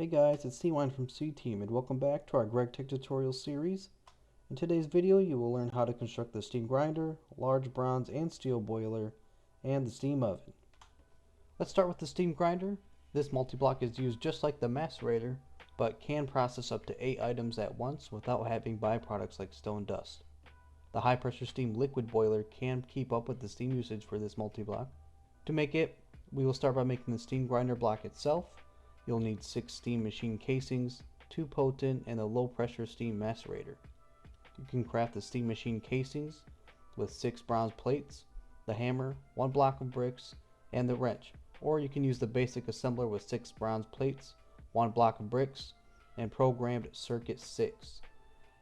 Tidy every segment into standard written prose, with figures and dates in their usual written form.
Hey guys, it's C-Line from C-Team and welcome back to our GregTech tutorial series. In today's video you will learn how to construct the steam grinder, large bronze and steel boiler, and the steam oven. Let's start with the steam grinder. This multi-block is used just like the macerator, but can process up to 8 items at once without having byproducts like stone dust. The high pressure steam liquid boiler can keep up with the steam usage for this multi-block. To make it, we will start by making the steam grinder block itself. You'll need 6 steam machine casings, 2 potent, and a low pressure steam macerator. You can craft the steam machine casings with 6 bronze plates, the hammer, 1 block of bricks, and the wrench. Or you can use the basic assembler with 6 bronze plates, 1 block of bricks, and programmed circuit 6.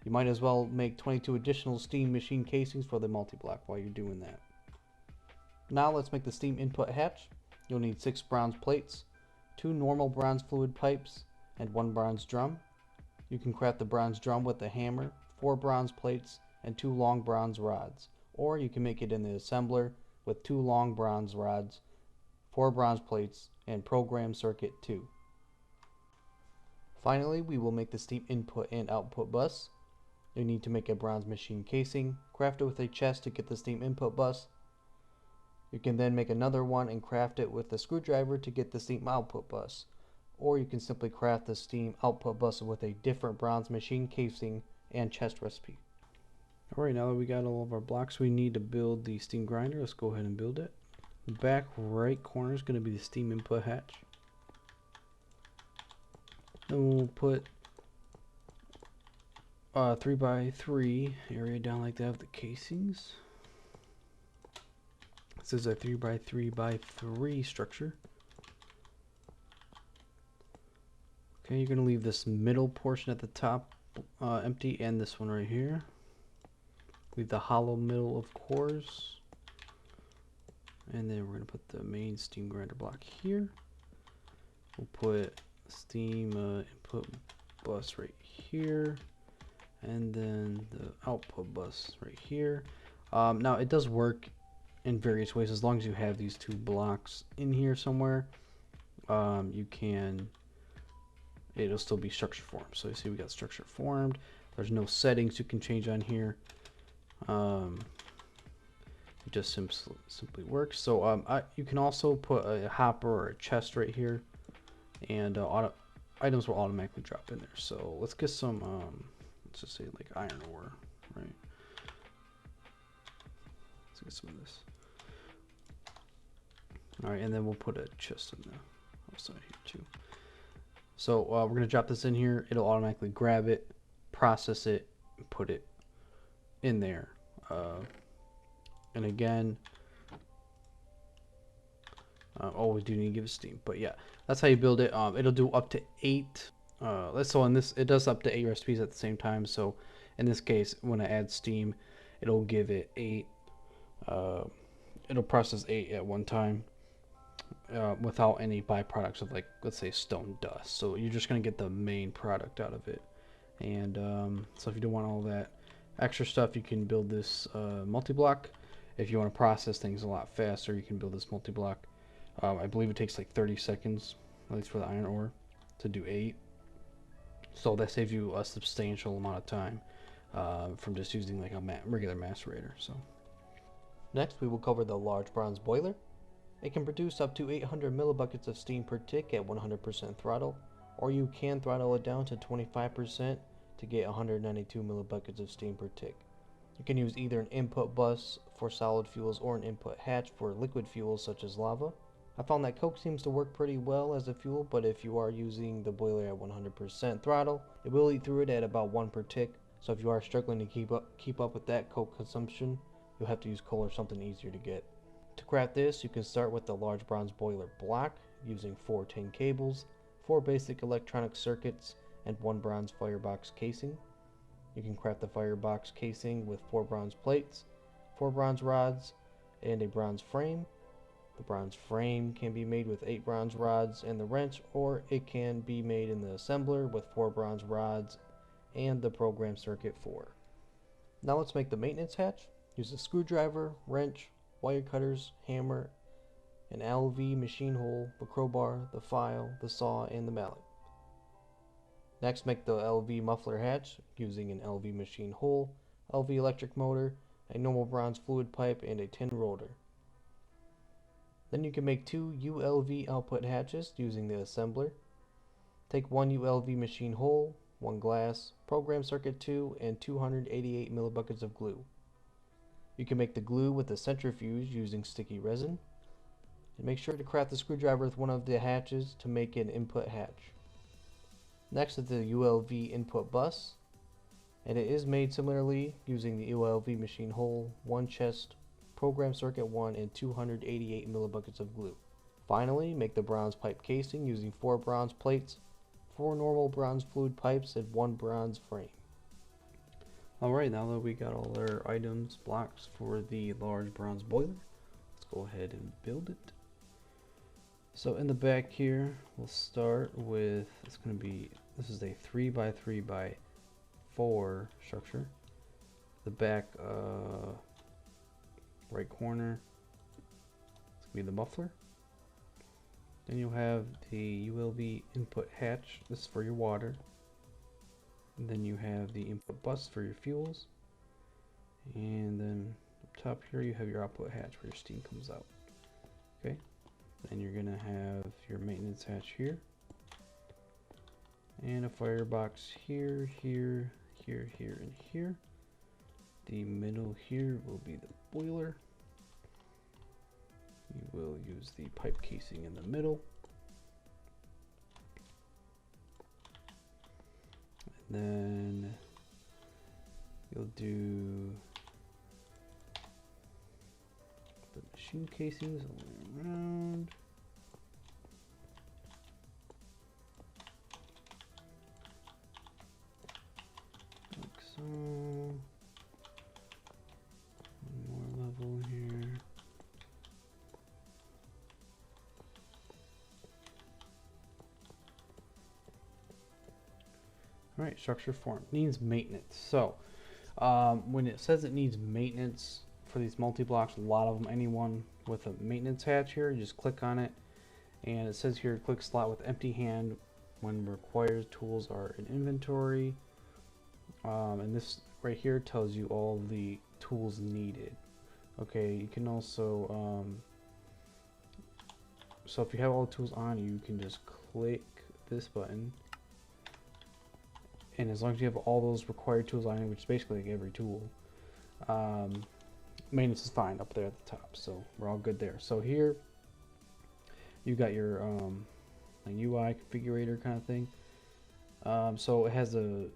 You might as well make 22 additional steam machine casings for the multi-block while you're doing that. Now let's make the steam input hatch. You'll need 6 bronze plates, 2 normal bronze fluid pipes, and 1 bronze drum. You can craft the bronze drum with a hammer, 4 bronze plates, and 2 long bronze rods. Or you can make it in the assembler with 2 long bronze rods, 4 bronze plates, and program circuit 2. Finally, we will make the steam input and output bus. You need to make a bronze machine casing, craft it with a chest to get the steam input bus. You can then make another one and craft it with a screwdriver to get the steam output bus. Or you can simply craft the steam output bus with a different bronze machine casing and chest recipe. Alright, now that we got all of our blocks we need to build the steam grinder, let's go ahead and build it. The back right corner is going to be the steam input hatch. Then we'll put a 3x3 area down like that with the casings. This is a 3x3x3 structure. Okay, you're going to leave this middle portion at the top empty and this one right here. Leave the hollow middle, of course. And then we're going to put the main steam grinder block here. We'll put steam input bus right here. And then the output bus right here. Now it does work in various ways as long as you have these 2 blocks in here somewhere. It'll still be structure formed. So you see we got structure formed. There's no settings you can change on here. It just simply works. So you can also put a hopper or a chest right here, and items will automatically drop in there. So let's get some let's just say like iron ore, right? Let's get some of this. Alright, and then we'll put a chest in the outside here too. So we're going to drop this in here. It'll automatically grab it, process it, and put it in there. And again, we do need to give it steam. But yeah, that's how you build it. It'll do up to 8. So in this, it does up to 8 recipes at the same time. So in this case, when I add steam, it'll give it 8. It'll process 8 at one time. Without any byproducts of, like, let's say stone dust. So you're just going to get the main product out of it. And so if you don't want all that extra stuff, you can build this multi-block. If you want to process things a lot faster, you can build this multi-block. I believe it takes like 30 seconds, at least for the iron ore, to do 8. So that saves you a substantial amount of time from just using like a regular macerator. So next we will cover the large bronze boiler. It can produce up to 800 millibuckets of steam per tick at 100% throttle, or you can throttle it down to 25% to get 192 millibuckets of steam per tick. You can use either an input bus for solid fuels or an input hatch for liquid fuels such as lava. I found that coke seems to work pretty well as a fuel, but if you are using the boiler at 100% throttle, it will eat through it at about 1 per tick. So if you are struggling to keep up with that coke consumption, you'll have to use coal or something easier to get. To craft this, you can start with the large bronze boiler block using 4 tin cables, 4 basic electronic circuits, and 1 bronze firebox casing. You can craft the firebox casing with 4 bronze plates, 4 bronze rods, and a bronze frame. The bronze frame can be made with 8 bronze rods and the wrench, or it can be made in the assembler with 4 bronze rods and the program circuit 4. Now let's make the maintenance hatch. Use a screwdriver, wrench, wire cutters, hammer, an LV machine hole, the crowbar, the file, the saw, and the mallet. Next, make the LV muffler hatch using an LV machine hole, LV electric motor, a normal bronze fluid pipe, and a tin rotor. Then you can make 2 ULV output hatches using the assembler. Take 1 ULV machine hole, 1 glass, program circuit 2, and 288 millibuckets of glue. You can make the glue with a centrifuge using sticky resin. And make sure to craft the screwdriver with one of the hatches to make an input hatch. Next is the ULV input bus, and it is made similarly using the ULV machine hole, 1 chest, program circuit 1, and 288 millibuckets of glue. Finally, make the bronze pipe casing using 4 bronze plates, 4 normal bronze fluid pipes, and 1 bronze frame. Alright, now that we got all our items, blocks for the large bronze boiler, let's go ahead and build it. So in the back here, we'll start with, this is a 3x3x4 structure. The back right corner, it's going to be the muffler. Then you'll have the ULV input hatch, this is for your water. And then you have the input bus for your fuels. And then up top here you have your output hatch where your steam comes out. Okay. Then you're gonna have your maintenance hatch here, and a firebox here, here, here, here, and here. The middle here will be the boiler. You will use the pipe casing in the middle. And then you'll do the machine casings all the way around. Like so. One more level here. Alright, structure form. Needs maintenance. So, when it says it needs maintenance, for these multi-blocks, a lot of them, anyone with a maintenance hatch here, you just click on it, and it says here click slot with empty hand when required tools are in inventory, and this right here tells you all the tools needed. Okay, you can also so if you have all the tools on, you can just click this button, and as long as you have all those required tools on it, which is basically like every tool, maintenance is fine up there at the top, so we're all good there. So here you got your like UI configurator kind of thing. So it has this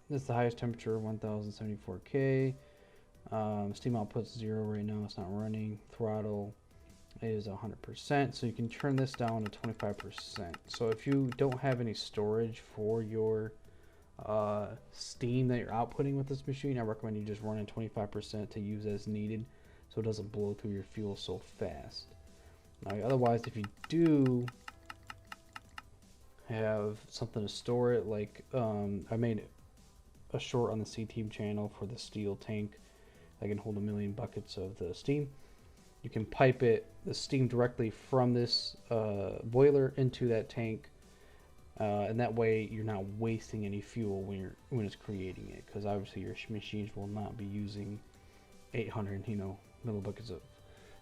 is the highest temperature, 1074K. Steam output's 0 right now, it's not running. Throttle is 100%, so you can turn this down to 25%. So if you don't have any storage for your steam that you're outputting with this machine, I recommend you just run at 25% to use as needed, so it doesn't blow through your fuel so fast. Now, otherwise, if you do have something to store it, like I made a short on the C-Team channel for the steel tank that can hold 1 million buckets of the steam. You can pipe the steam directly from this boiler into that tank. And that way you're not wasting any fuel when it's creating it, because obviously your machines will not be using 800 millibuckets of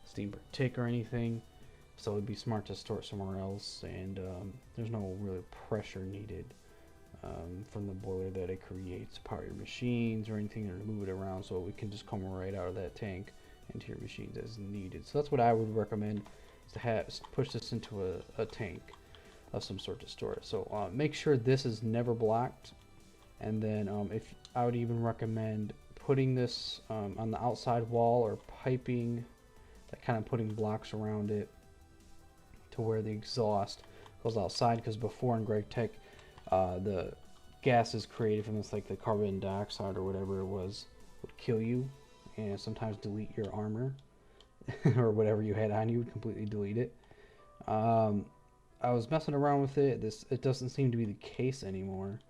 steam per tick or anything, so it'd be smart to store it somewhere else, and there's no real pressure needed from the boiler that it creates to power your machines or anything, or to move it around, so it can just come right out of that tank into your machines as needed. So that's what I would recommend, is to push this into a tank of some sort to store it. So make sure this is never blocked, and then if I would even recommend putting this on the outside wall, or piping that, kind of putting blocks around it to where the exhaust goes outside, because before in GregTech the gases created from this, like the carbon dioxide or whatever it was, would kill you and sometimes delete your armor or whatever you had on you, would completely delete it. I was messing around with it. It doesn't seem to be the case anymore.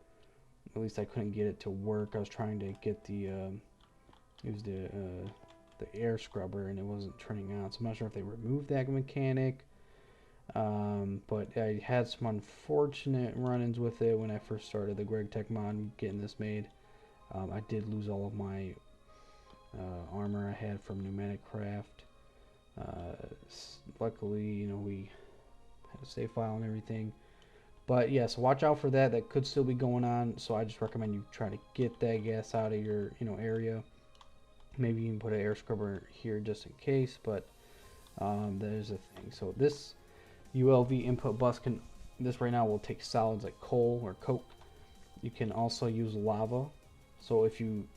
At least I couldn't get it to work. I was trying to get use the air scrubber, and it wasn't turning on. So I'm not sure if they removed that mechanic. But I had some unfortunate run-ins with it when I first started the GregTech mod getting this made. I did lose all of my armor I had from pneumatic craft. Luckily, you know, we had a save file and everything. But yeah, so watch out for that. That could still be going on. So I just recommend you try to get that gas out of your, you know, area. Maybe you can put an air scrubber here just in case. But that is a thing. So this ULV input bus can, this right now will take solids like coal or coke. You can also use lava. So if you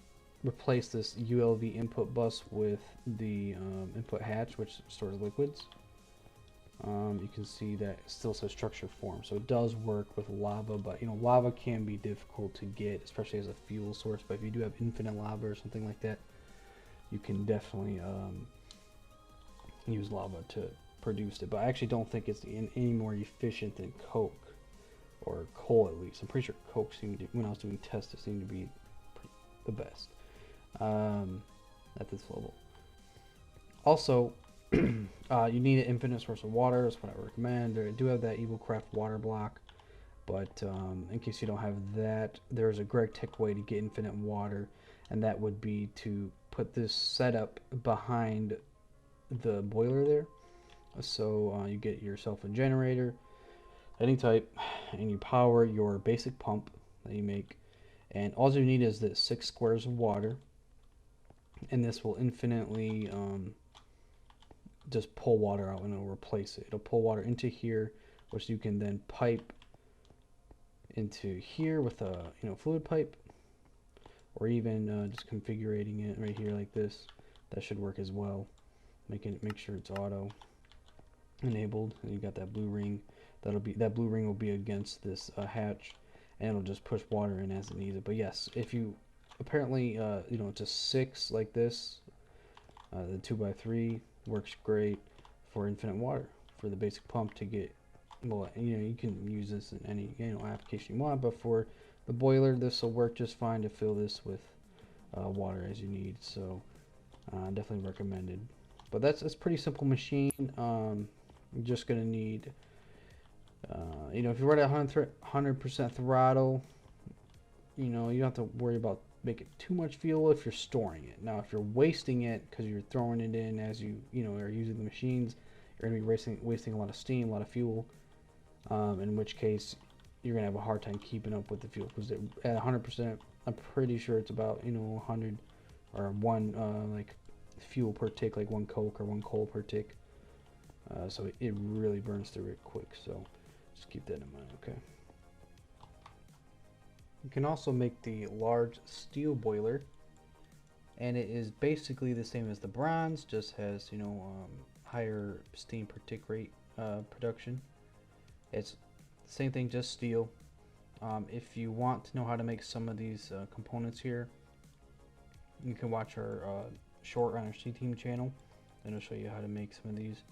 replace this ULV input bus with the input hatch, which stores liquids, you can see that it still says structure form. So it does work with lava, but you know, lava can be difficult to get, especially as a fuel source. But if you do have infinite lava or something like that, you can definitely use lava to produce it. But I actually don't think it's any more efficient than coke or coal, at least. I'm pretty sure coke seemed to, when I was doing tests, it seemed to be the best at this level. Also, you need an infinite source of water. That's what I recommend. I do have that EvilCraft water block, but in case you don't have that, there's a GregTech way to get infinite water, and that would be to put this setup behind the boiler there. So you get yourself a generator, any type, and you power your basic pump that you make. And all you need is this 6 squares of water, and this will infinitely just pull water out, and it'll replace it. It'll pull water into here, which you can then pipe into here with a fluid pipe, or even just configuring it right here like this. That should work as well. Make sure it's auto enabled, and you got that blue ring. That blue ring will be against this hatch, and it'll just push water in as it needs it. But yes, if you apparently it's a 6 like this, the 2x3 works great for infinite water for the basic pump to get. Well, you can use this in any application you want, but for the boiler, this will work just fine to fill this with water as you need. So definitely recommended. But that's a pretty simple machine. You're just gonna need if you run at 100% throttle, you don't have to worry about making too much fuel if you're storing it. Now, if you're wasting it because you're throwing it in as you are using the machines, you're gonna be wasting a lot of steam, a lot of fuel. In which case, you're gonna have a hard time keeping up with the fuel, because at 100%, I'm pretty sure it's about 100 or one like fuel per tick, like 1 coke or 1 coal per tick. So it really burns through it quick. So just keep that in mind, okay? You can also make the large steel boiler, and it is basically the same as the bronze, just has higher steam per tick rate production. It's the same thing, just steel. If you want to know how to make some of these components here, you can watch our short on our C-Team channel, and it'll show you how to make some of these.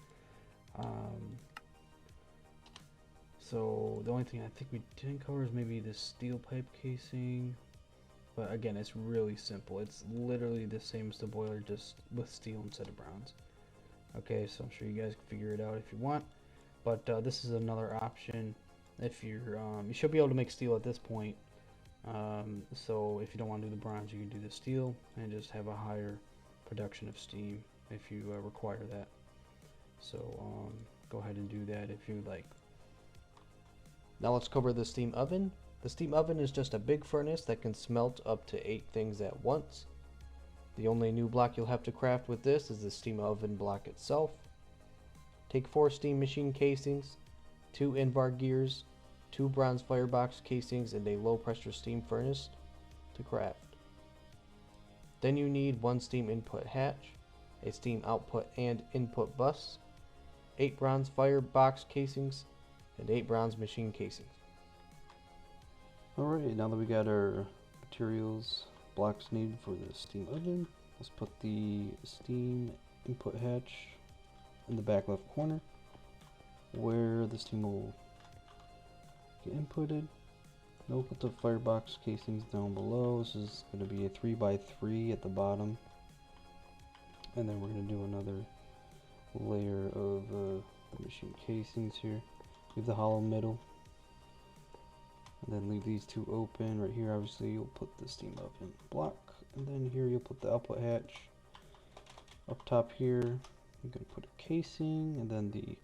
So the only thing I think we didn't cover is maybe the steel pipe casing, but again, it's really simple. It's literally the same as the boiler, just with steel instead of bronze. Okay, so I'm sure you guys can figure it out if you want, but this is another option. If you're you should be able to make steel at this point, so if you don't want to do the bronze, you can do the steel and just have a higher production of steam if you require that. So go ahead and do that if you like. Now let's cover the steam oven. The steam oven is just a big furnace that can smelt up to 8 things at once. The only new block you'll have to craft with this is the steam oven block itself. Take 4 steam machine casings, 2 Invar gears, 2 bronze firebox casings, and a low pressure steam furnace to craft. Then you need 1 steam input hatch, a steam output and input bus, 8 bronze firebox casings, and 8 bronze machine casings. Alright, now that we got our materials, blocks needed for the steam oven, let's put the steam input hatch in the back left corner where the steam will get inputted. We'll put the firebox casings down below. This is going to be a 3x3 at the bottom, and then we're going to do another layer of machine casings here. Leave the hollow middle. And then leave these two open. Right here, obviously, you'll put the steam oven block. And then here, you'll put the output hatch. Up top here, you're going to put a casing. And then the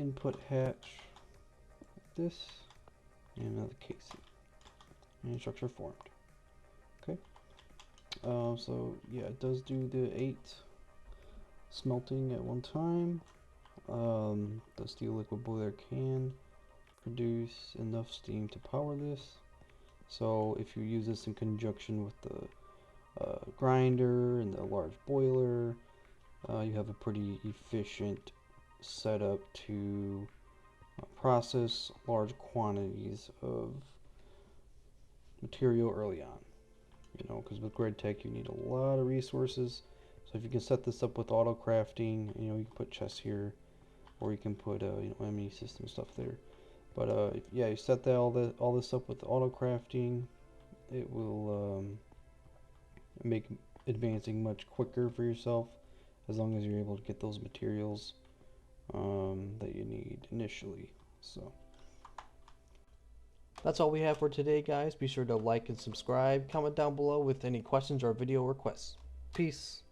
input hatch. Like this. And another casing. And structure formed. Okay. So, yeah, it does do the 8 smelting at one time. The steel liquid boiler can produce enough steam to power this. So if you use this in conjunction with the grinder and the large boiler, you have a pretty efficient setup to process large quantities of material early on. You know, because with GregTech you need a lot of resources. So if you can set this up with auto crafting, you know, you can put chests here, or you can put you know, ME system stuff there. But yeah, you set that all this up with auto crafting, it will make advancing much quicker for yourself, as long as you're able to get those materials that you need initially. So that's all we have for today, guys. Be sure to like and subscribe. Comment down below with any questions or video requests. Peace.